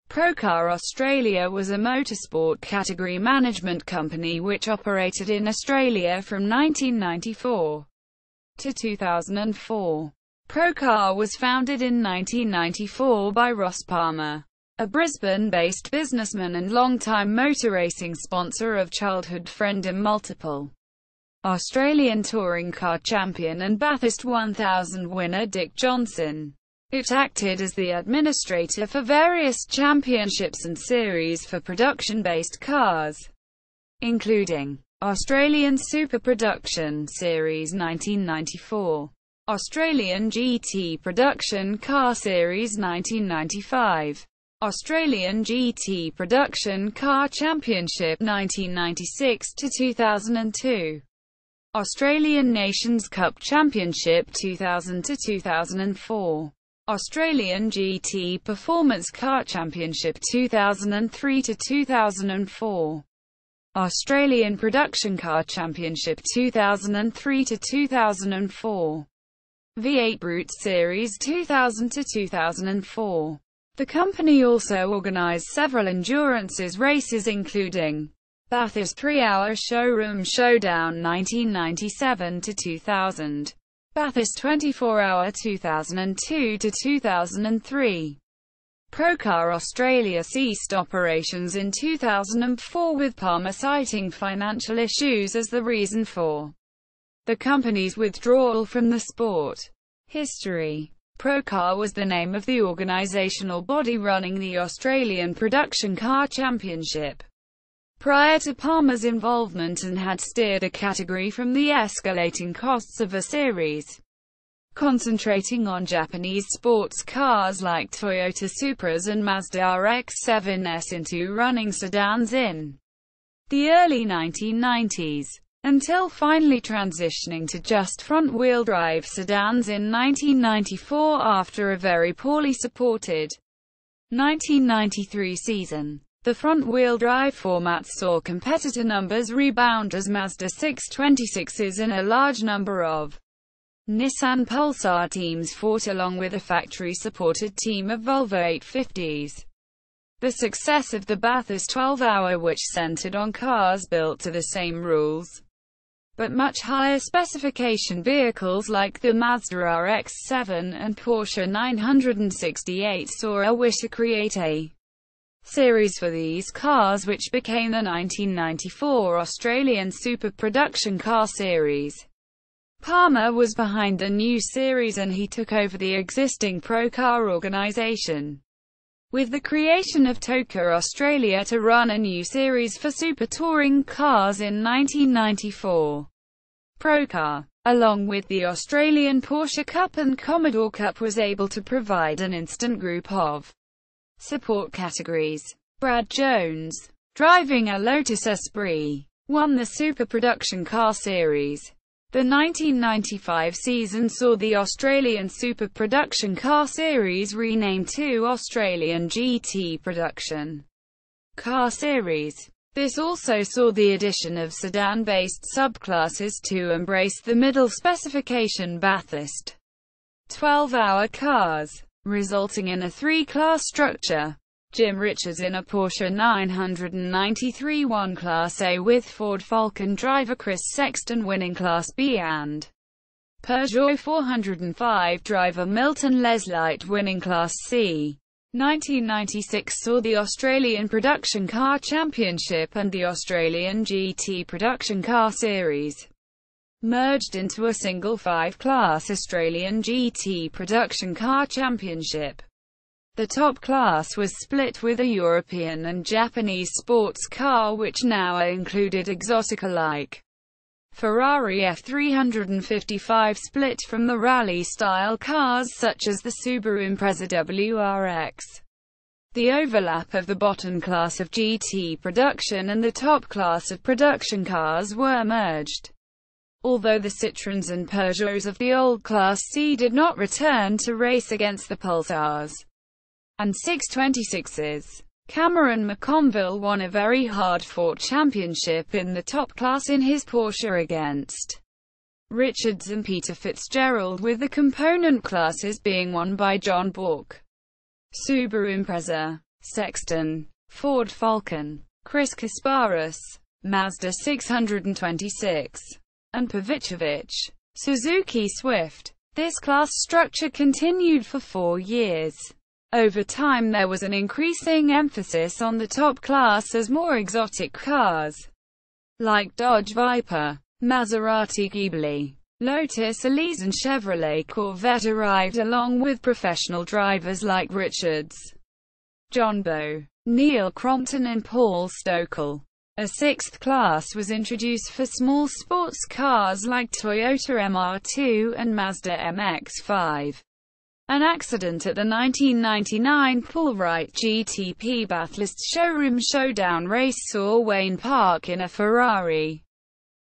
Procar Australia was a motorsport category management company which operated in Australia from 1994 to 2004. Procar was founded in 1994 by Ross Palmer, a Brisbane-based businessman and long-time motor racing sponsor of childhood friend and multiple Australian touring car champion and Bathurst 1000 winner Dick Johnson. It acted as the administrator for various championships and series for production-based cars, including Australian Super Production Series 1994, Australian GT Production Car Series 1995, Australian GT Production Car Championship 1996 to 2002, Australian Nations Cup Championship 2000 to 2004, Australian GT Performance Car Championship 2003 to 2004, Australian Production Car Championship 2003 to 2004, V8 Brute Series 2000 to 2004. The company also organised several endurance races including Bathurst 3-hour Showroom Showdown 1997 to 2000, Bathurst 24-hour 2002 to 2003. Procar Australia ceased operations in 2004 with Palmer citing financial issues as the reason for the company's withdrawal from the sport. History. Procar was the name of the organisational body running the Australian Production Car Championship prior to Palmer's involvement and had steered the category from the escalating costs of a series, concentrating on Japanese sports cars like Toyota Supras and Mazda RX-7s into running sedans in the early 1990s, until finally transitioning to just front-wheel drive sedans in 1994 after a very poorly supported 1993 season. The front-wheel drive format saw competitor numbers rebound as Mazda 626s and a large number of Nissan Pulsar teams fought along with a factory-supported team of Volvo 850s. The success of the Bathurst 12-hour, which centered on cars built to the same rules but much higher specification vehicles like the Mazda RX-7 and Porsche 968, saw a wish to create a series for these cars which became the 1994 Australian Super Production Car Series. Palmer was behind the new series and he took over the existing Procar organisation with the creation of Procar Australia to run a new series for super touring cars in 1994. Procar, along with the Australian Porsche Cup and Commodore Cup, was able to provide an instant group of support categories. Brad Jones, driving a Lotus Esprit, won the Super Production Car Series. The 1995 season saw the Australian Super Production Car Series renamed to Australian GT Production Car Series. This also saw the addition of sedan-based subclasses to embrace the middle specification Bathurst 12-hour cars, resulting in a three-class structure. Jim Richards in a Porsche 993 won Class A with Ford Falcon driver Chris Sexton winning Class B and Peugeot 405 driver Milton Leslight winning Class C. 1996 saw the Australian Production Car Championship and the Australian GT Production Car Series merged into a single five-class Australian GT Production Car Championship. The top class was split with a European and Japanese sports car which now are included Exotica like Ferrari F355 split from the rally-style cars such as the Subaru Impreza WRX. The overlap of the bottom class of GT production and the top class of production cars were merged. Although the Citroëns and Peugeots of the old Class C did not return to race against the Pulsars and 626s. Cameron McConville won a very hard-fought championship in the top class in his Porsche against Richards and Peter Fitzgerald, with the component classes being won by John Bork. Subaru Impreza Sexton, Ford Falcon, Chris Kasparis, Mazda 626, and Pavicevic, Suzuki Swift. This class structure continued for 4 years. Over time there was an increasing emphasis on the top class as more exotic cars, like Dodge Viper, Maserati Ghibli, Lotus Elise and Chevrolet Corvette arrived, along with professional drivers like Richards, John Bowe, Neil Crompton and Paul Stokell. A sixth class was introduced for small sports cars like Toyota MR2 and Mazda MX-5. An accident at the 1999 Paul Wright GTP Bathurst Showroom Showdown race saw Wayne Park in a Ferrari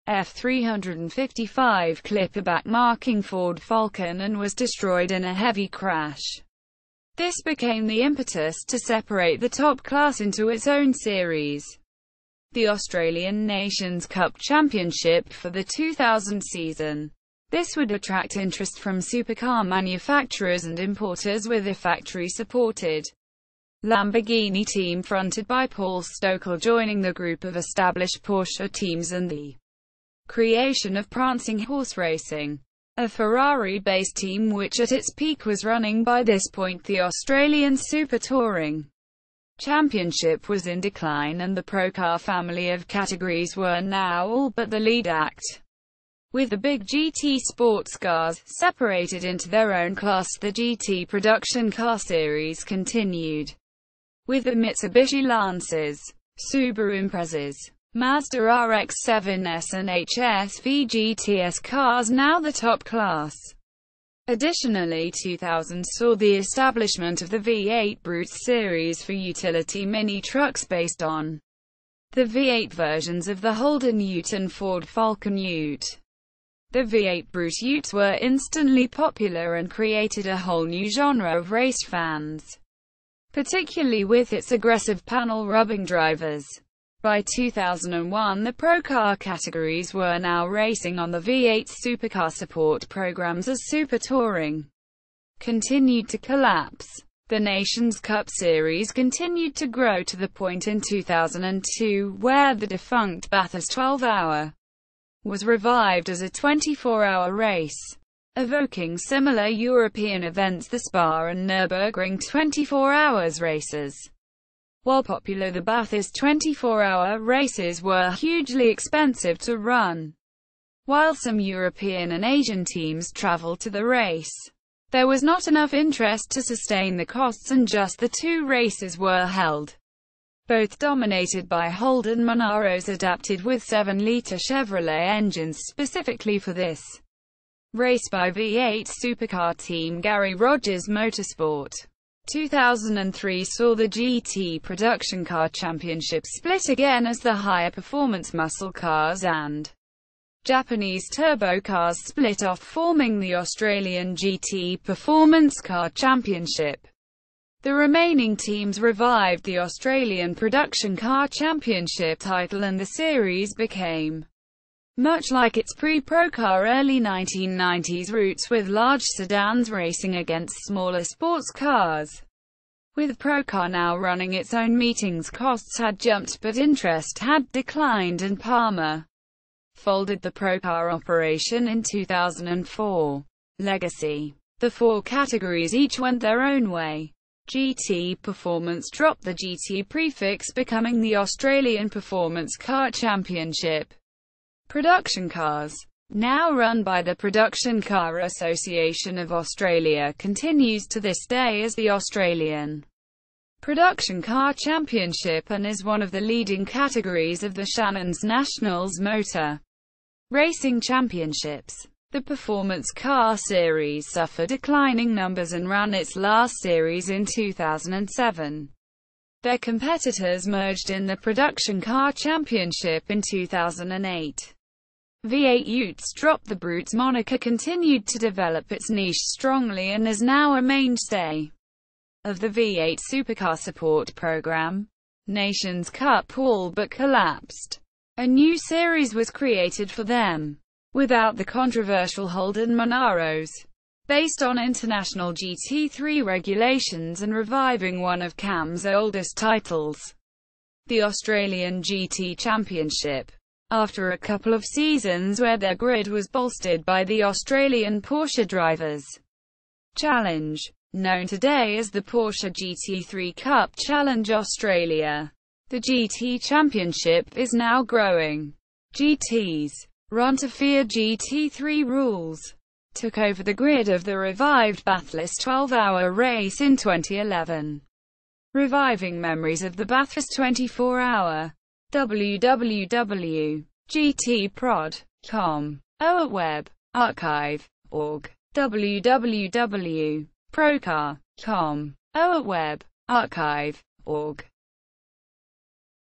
F355 Clipperback marking Ford Falcon and was destroyed in a heavy crash. This became the impetus to separate the top class into its own series, the Australian Nations Cup Championship, for the 2000 season. This would attract interest from supercar manufacturers and importers, with a factory-supported Lamborghini team fronted by Paul Stokell joining the group of established Porsche teams and the creation of Prancing Horse Racing, a Ferrari-based team which at its peak was running by this point the Australian Super Touring Championship was in decline, and the Procar family of categories were now all but the lead act. With the big GT sports cars separated into their own class, the GT production car series continued, with the Mitsubishi Lancers, Subaru Imprezas, Mazda RX-7S and HSV GTS cars now the top class. Additionally, 2000 saw the establishment of the V8 Brute series for utility mini trucks based on the V8 versions of the Holden Ute and Ford Falcon Ute. The V8 Brute Utes were instantly popular and created a whole new genre of race fans, particularly with its aggressive panel-rubbing drivers. By 2001, the Procar categories were now racing on the V8 supercar support programs as Super Touring continued to collapse. The Nations Cup Series continued to grow to the point in 2002 where the defunct Bathurst 12-hour was revived as a 24-hour race, evoking similar European events, the Spa and Nürburgring 24 hours races. While popular, the Bathurst 24-hour races were hugely expensive to run. While some European and Asian teams traveled to the race, there was not enough interest to sustain the costs, and just the two races were held, both dominated by Holden Monaros adapted with 7-litre Chevrolet engines specifically for this race by V8 supercar team Gary Rogers Motorsport. 2003 saw the GT Production Car Championship split again as the higher performance muscle cars and Japanese turbo cars split off, forming the Australian GT Performance Car Championship. The remaining teams revived the Australian Production Car Championship title, and the series became much like its pre-Procar early 1990s roots, with large sedans racing against smaller sports cars. With Procar now running its own meetings, costs had jumped but interest had declined, and Palmer folded the Procar operation in 2004. Legacy. The four categories each went their own way. GT Performance dropped the GT prefix, becoming the Australian Performance Car Championship. Production cars, now run by the Production Car Association of Australia, continues to this day as the Australian Production Car Championship and is one of the leading categories of the Shannon's Nationals Motor Racing Championships. The Performance Car Series suffered declining numbers and ran its last series in 2007. Their competitors merged in the Production Car Championship in 2008. V8 Utes dropped the Brutes moniker, continued to develop its niche strongly, and is now a mainstay of the V8 supercar support program. Nations Cup all but collapsed. A new series was created for them, without the controversial Holden Monaros. based on international GT3 regulations and reviving one of CAM's oldest titles, the Australian GT Championship. After a couple of seasons where their grid was bolstered by the Australian Porsche Drivers' Challenge, known today as the Porsche GT3 Cup Challenge Australia, the GT Championship is now growing. GTs, run to FIA GT3 rules, took over the grid of the revived Bathurst 12-hour race in 2011, reviving memories of the Bathurst 24-hour. www.gtprod.com. Web. Archive. Org. www.procar.com. Web. Archive. Org.